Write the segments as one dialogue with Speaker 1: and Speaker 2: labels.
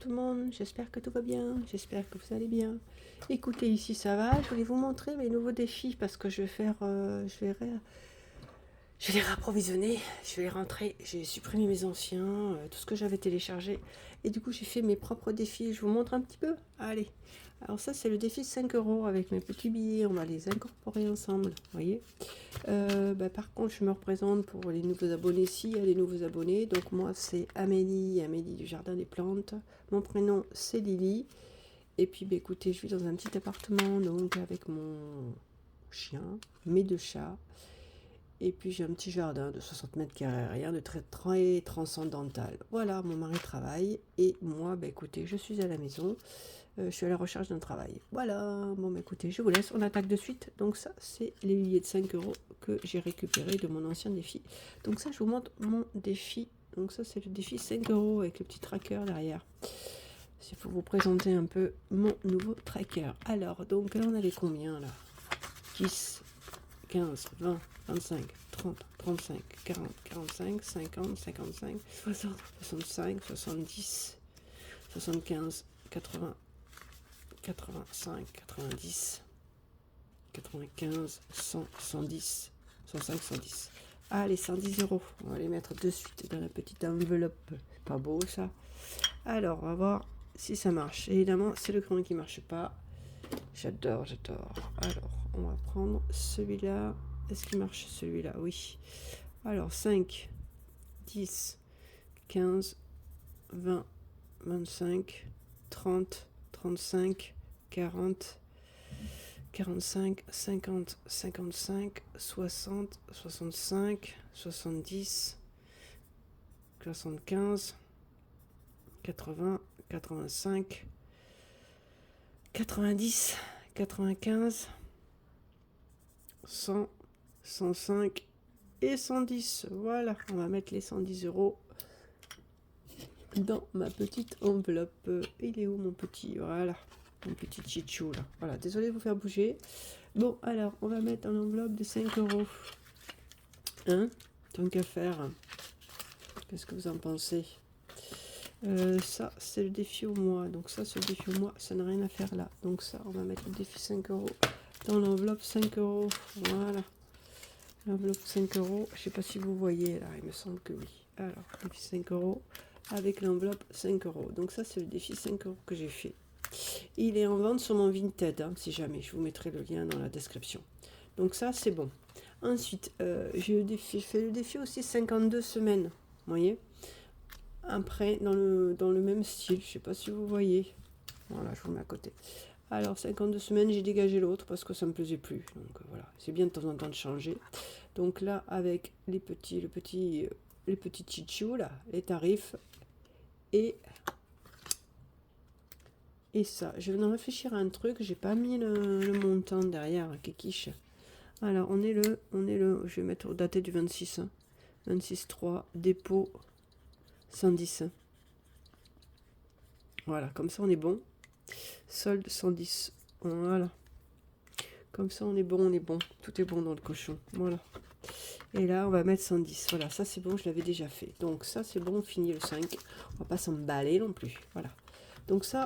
Speaker 1: tout le monde, j'espère que tout va bien, j'espère que vous allez bien. Écoutez, ici ça va, je voulais vous montrer mes nouveaux défis parce que je vais faire, je vais les rapprovisionner, je vais les rentrer, j'ai supprimé mes anciens, tout ce que j'avais téléchargé. Et du coup j'ai fait mes propres défis, je vous montre un petit peu. Allez, alors ça c'est le défi 5 € avec mes petits billets, on va les incorporer ensemble, vous voyez. Par contre je me représente pour les nouveaux abonnés, s'il y a des nouveaux abonnés. Donc moi c'est Amélie, Amélie du Jardin des Plantes, mon prénom c'est Lily. Et puis écoutez, je vis dans un petit appartement donc avec mon chien, mes 2 chats. Et puis j'ai un petit jardin de 60 mètres carrés, rien de très transcendantal. Voilà, mon mari travaille et moi, écoutez, je suis à la maison, je suis à la recherche d'un travail. Voilà, bon écoutez, je vous laisse, on attaque de suite. Donc ça, c'est les billets de 5 € que j'ai récupérés de mon ancien défi. Donc ça, je vous montre mon défi. Donc ça, c'est le défi 5 € avec le petit tracker derrière. Il faut vous présenter un peu mon nouveau tracker. Alors, donc là, on avait combien là? 10, 15, 20, 25, 30, 35, 40, 45, 50, 55, 60, 65, 70, 75, 80, 85, 90, 95, 100, 110, 105, 110. Allez, 110 €. On va les mettre de suite dans la petite enveloppe. Pas beau ça. Alors, on va voir si ça marche. Évidemment, c'est le crayon qui marche pas. J'adore. Alors, on va prendre celui-là. Est-ce qu'il marche celui-là? Oui. Alors, 5, 10, 15, 20, 25, 30, 35, 40, 45, 50, 55, 60, 65, 70, 75, 80, 85, 90, 95, 100, 105 et 110. Voilà, on va mettre les 110 € dans ma petite enveloppe. Il est où mon petit? Voilà, mon petit chichou là. Voilà, désolé de vous faire bouger. Bon, alors, on va mettre en enveloppe de 5 €. Hein? Tant qu'à faire. Qu'est-ce que vous en pensez? Ça, c'est le défi au mois. Donc ça, c'est le défi au mois. Ça n'a rien à faire là. Donc ça, on va mettre le défi 5 € dans l'enveloppe 5 €. Voilà. L'enveloppe 5 €. Je ne sais pas si vous voyez là. Il me semble que oui. Alors, défi 5 € avec l'enveloppe 5 €. Donc ça, c'est le défi 5 € que j'ai fait. Il est en vente sur mon Vinted, hein, si jamais. Je vous mettrai le lien dans la description. Donc ça, c'est bon. Ensuite, j'ai fait le défi aussi 52 semaines. Vous voyez? Après, dans le même style, je ne sais pas si vous voyez. Voilà, je vous mets à côté. Alors, 52 semaines, j'ai dégagé l'autre parce que ça ne me plaisait plus. Donc voilà, c'est bien de temps en temps de changer. Donc là, avec les petits chichous, là, les tarifs. Et ça, je viens de réfléchir à un truc, j'ai pas mis le montant derrière, kékiche. Alors, on est le, je vais mettre daté du 26, hein. 26/3, dépôt 110. Voilà, comme ça on est bon. Solde 110. Voilà. Comme ça on est bon, Tout est bon dans le cochon. Voilà. Et là on va mettre 110. Voilà, ça c'est bon, je l'avais déjà fait. Donc ça c'est bon, on finit le 5. On va pas s'emballer non plus. Voilà. Donc ça,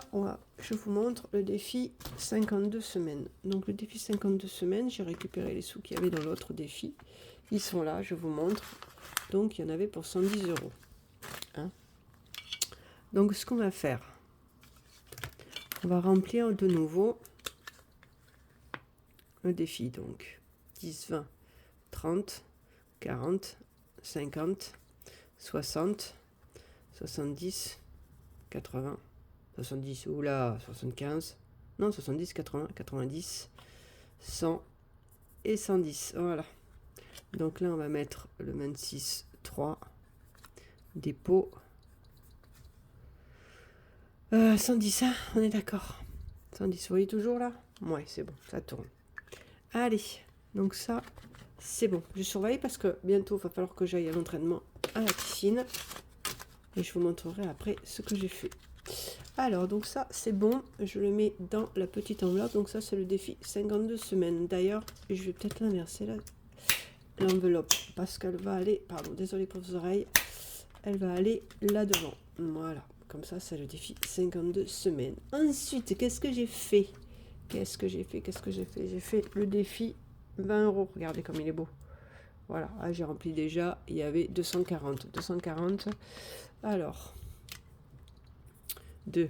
Speaker 1: je vous montre le défi 52 semaines. Donc le défi 52 semaines, j'ai récupéré les sous qu'il y avait dans l'autre défi. Ils sont là, je vous montre. Donc il y en avait pour 110 €. Hein? Donc ce qu'on va faire, on va remplir de nouveau le défi. Donc 10, 20, 30, 40, 50, 60, 70, 80, 70, oula, 75, non 70, 80, 90, 100 et 110. Voilà. Donc là on va mettre le 26/3, dépôt 110, hein, on est d'accord. 110, vous voyez toujours là? Ouais, c'est bon, ça tourne. Allez, donc ça, c'est bon. Je surveille parce que bientôt, il va falloir que j'aille à l'entraînement à la piscine. Et je vous montrerai après ce que j'ai fait. Alors, donc ça, c'est bon. Je le mets dans la petite enveloppe. Donc ça, c'est le défi 52 semaines. D'ailleurs, je vais peut-être l'inverser là, l'enveloppe. Parce qu'elle va aller, pardon, désolé pour vos oreilles. Elle va aller là devant. Voilà. comme ça, c'est le défi 52 semaines. Ensuite, qu'est-ce que j'ai fait? J'ai fait le défi 20 euros. Regardez comme il est beau. Voilà, ah, j'ai rempli déjà. Il y avait 240. Alors, 2,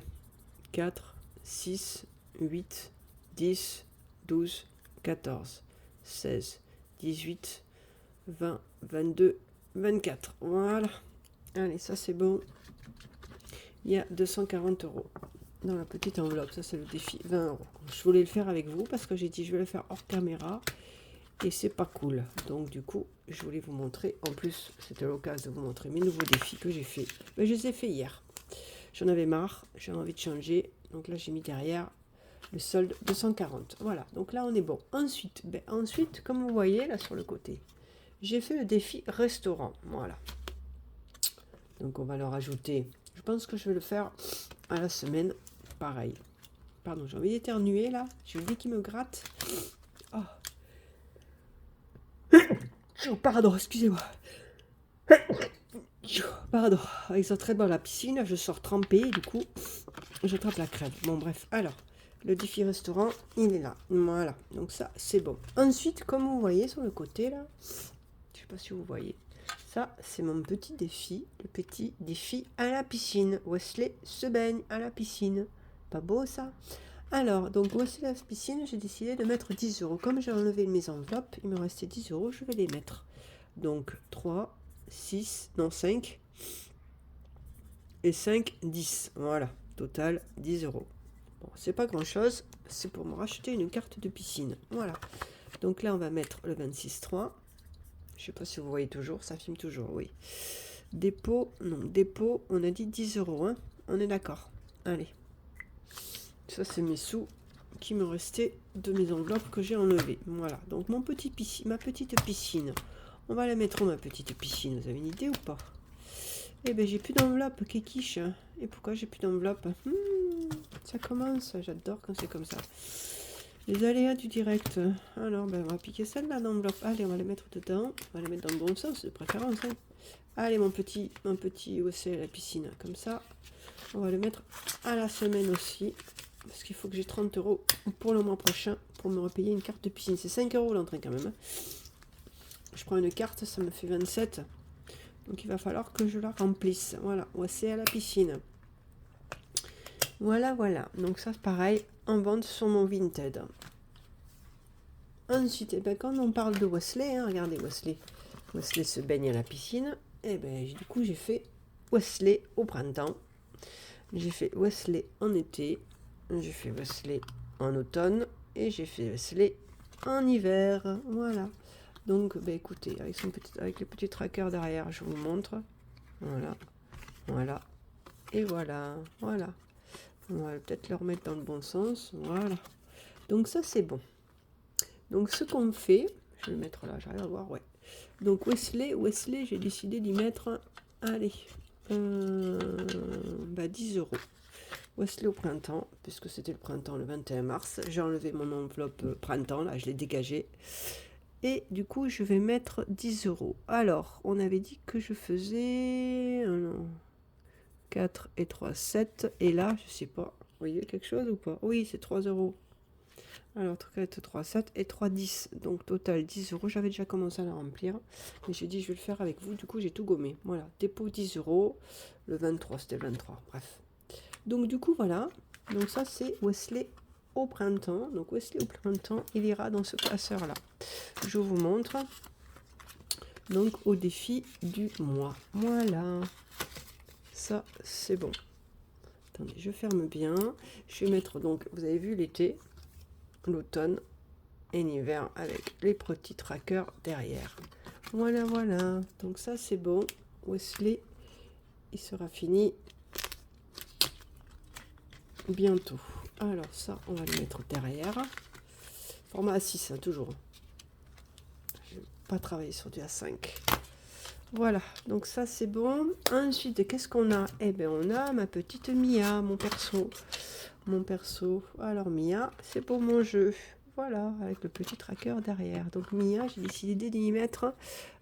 Speaker 1: 4, 6, 8, 10, 12, 14, 16, 18, 20, 22, 24. Voilà. Allez, ça c'est bon. Il y a 240 euros dans la petite enveloppe. Ça, c'est le défi 20 euros. Je voulais le faire avec vous parce que j'ai dit je vais le faire hors caméra et c'est pas cool. Donc, du coup, je voulais vous montrer. En plus, c'était l'occasion de vous montrer mes nouveaux défis que j'ai fait. Mais je les ai fait hier. J'en avais marre. J'ai envie de changer. Donc là, j'ai mis derrière le solde 240. Voilà. Donc là, on est bon. Ensuite, comme vous voyez là sur le côté, j'ai fait le défi restaurant. Voilà. Donc, on va le rajouter. Je pense que je vais le faire à la semaine. Pareil. Pardon, j'ai envie d'éternuer là. J'ai le nez qui me gratte. Oh. Pardon, excusez-moi. Pardon. Avec ça très dans la piscine, je sors trempée. Du coup, je trappe la crève. Bon, bref. Alors, le défi restaurant, il est là. Voilà. Donc ça, c'est bon. Ensuite, comme vous voyez sur le côté là, je sais pas si vous voyez. Ça, c'est mon petit défi, le petit défi à la piscine. Wesley se baigne à la piscine. Pas beau ça? Alors, donc Wesley à la piscine, j'ai décidé de mettre 10 euros. Comme j'ai enlevé mes enveloppes, il me restait 10 euros, je vais les mettre. Donc 3, 6, non 5 et 5, 10. Voilà, total 10 euros. Bon, c'est pas grand chose, c'est pour me racheter une carte de piscine. Voilà. Donc là, on va mettre le 26,3. Je sais pas si vous voyez toujours, ça filme toujours, oui. Dépôt, non, dépôt, on a dit 10 euros, hein. On est d'accord. Allez. Ça, c'est mes sous qui me restaient de mes enveloppes que j'ai enlevées. Voilà, donc ma petite piscine. On va la mettre où, ma petite piscine? Vous avez une idée ou pas? Eh bien, j'ai plus d'enveloppe, kékiche. Et pourquoi j'ai plus d'enveloppe? Ça commence, j'adore quand c'est comme ça. Les aléas du direct. Alors, on va piquer celle-là d'enveloppe. Allez, on va les mettre dedans. On va les mettre dans le bon sens, de préférence. Hein. Allez, mon petit OC à la piscine. Comme ça, on va le mettre à la semaine aussi. Parce qu'il faut que j'ai 30 euros pour le mois prochain pour me repayer une carte de piscine. C'est 5 euros l'entrée quand même. Je prends une carte, ça me fait 27. Donc, il va falloir que je la remplisse. Voilà, OC à la piscine. Voilà. Donc, ça, c'est pareil. En vente sur mon Vinted. Ensuite, quand on parle de Wesley, regardez Wesley. Wesley se baigne à la piscine. Du coup, j'ai fait Wesley au printemps. J'ai fait Wesley en été. J'ai fait Wesley en automne. Et j'ai fait Wesley en hiver. Voilà. Donc, écoutez, avec le petit tracker derrière, je vous montre. Voilà. Et voilà. On va peut-être le remettre dans le bon sens. Voilà. Donc ça, c'est bon. Donc ce qu'on fait, je vais le mettre là, j'arrive à voir, ouais. Donc Wesley, j'ai décidé d'y mettre, allez, 10 euros. Wesley au printemps, puisque c'était le printemps le 21 mars. J'ai enlevé mon enveloppe printemps, là, je l'ai dégagée. Et du coup, je vais mettre 10 euros. Alors, on avait dit que je faisais 4 et 3, 7. Et là, je sais pas, vous voyez quelque chose ou pas? Oui, c'est 3 euros. Alors, 4, 3, 7 et 3, 10. Donc, total 10 euros. J'avais déjà commencé à la remplir. Mais j'ai dit, je vais le faire avec vous. Du coup, j'ai tout gommé. Voilà, dépôt 10 euros. Le 23, c'était le 23. Bref. Donc, du coup, voilà. Donc, ça, c'est Wesley au printemps. Donc, Wesley au printemps, il ira dans ce classeur-là. Je vous montre. Donc, au défi du mois. Voilà. Ça, c'est bon. Attendez, je ferme bien. Je vais mettre, donc, vous avez vu l'été, l'automne et l'hiver avec les petits trackers derrière. Voilà. Donc ça, c'est bon. Wesley, il sera fini bientôt. Alors ça, on va le mettre derrière. Format A6, hein, toujours. Je vais pas travailler sur du A5. Voilà, donc ça c'est bon. Ensuite, qu'est-ce qu'on a? On a ma petite Mia, mon perso. Alors Mia, c'est pour mon jeu. Voilà, avec le petit tracker derrière. Donc Mia, j'ai décidé d'y mettre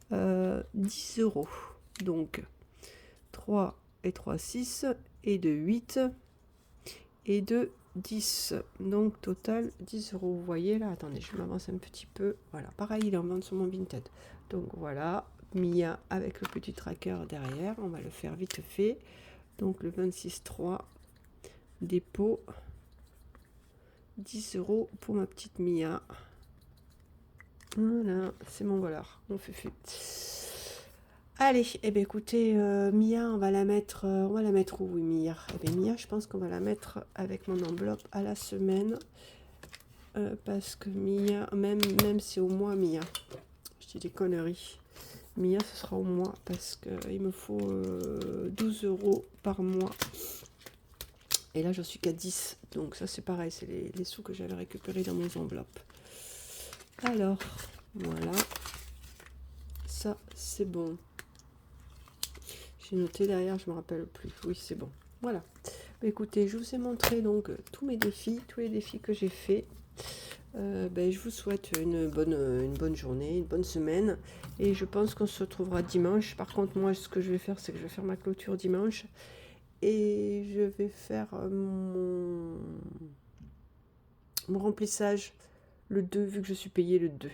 Speaker 1: 10 euros. Donc 3 et 3, 6 et de 8 et de 10. Donc total 10 euros. Vous voyez là, attendez, je m'avance un petit peu. Voilà, pareil, il est en vente sur mon Vinted. Donc voilà, Mia avec le petit tracker derrière. On va le faire vite fait. Donc le 26,3 dépôt. 10 euros pour ma petite Mia. Voilà, c'est mon voleur. On fait. Allez, eh bien écoutez, Mia, on va la mettre où, oui, Mia? Eh bien Mia, je pense qu'on va la mettre avec mon enveloppe à la semaine. Parce que Mia, même c'est au mois, Mia. Je dis des conneries. Mia, ce sera au mois parce qu'il me faut 12 euros par mois. Et là, je suis qu'à 10. Donc ça, c'est pareil, c'est les sous que j'avais récupérés dans mon enveloppe. Alors, voilà. Ça, c'est bon. J'ai noté derrière, je me rappelle plus. Oui, c'est bon. Voilà. Écoutez, je vous ai montré donc tous mes défis, tous les défis que j'ai faits. Je vous souhaite une bonne journée, une bonne semaine. Et je pense qu'on se retrouvera dimanche. Par contre, moi, ce que je vais faire, c'est que je vais faire ma clôture dimanche. Et je vais faire mon remplissage le 2, vu que je suis payée le 2.